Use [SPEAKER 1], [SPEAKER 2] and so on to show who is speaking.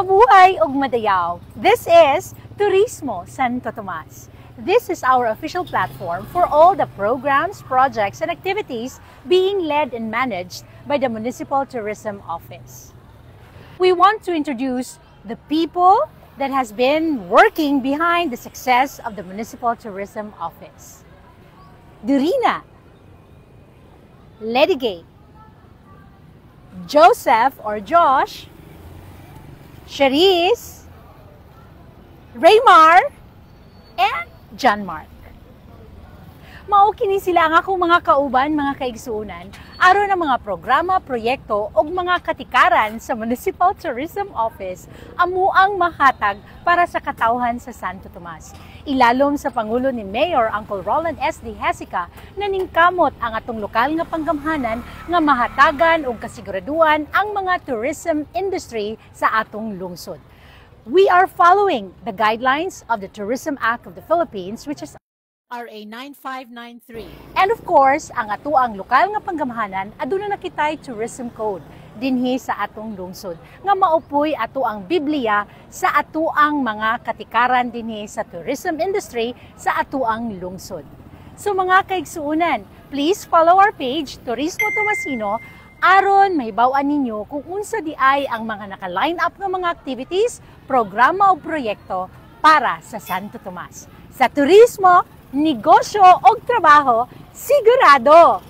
[SPEAKER 1] Mabuhay ug madayaw. This is Turismo Santo Tomas. This is our official platform for all the programs, projects, and activities being led and managed by the Municipal Tourism Office. We want to introduce the people that has been working behind the success of the Municipal Tourism Office. Durina, Ledigate, Joseph or Josh, Cherise, Raymar, and John Mark. Mao kini sila ang akong mga kauban, mga kaigsuunan, aron ang mga programa, proyekto o mga katikaran sa Municipal Tourism Office amuang mahatag para sa katawhan sa Santo Tomas. Ilalom sa pangulo ni Mayor Uncle Roland S. D. Hesica na ningkamot ang atong lokal nga panggamhanan nga mahatagan o kasiguraduan ang mga tourism industry sa atong lungsod. We are following the guidelines of the Tourism Act of the Philippines, which is RA 9593. And of course, ang atuang lokal nga panggamhanan aduna na kitay tourism code dinhi sa atong lungsod nga maupoy atuang Biblia sa atuang mga katikaran dinhi sa tourism industry sa atuang lungsod. So mga kaigsuunan, please follow our page Turismo Tomasino aron mahibaw-an ninyo kung unsa di ay ang mga naka-line up nga mga activities, programa o proyekto para sa Santo Tomas. Sa turismo, negosyo o trabaho, sigurado!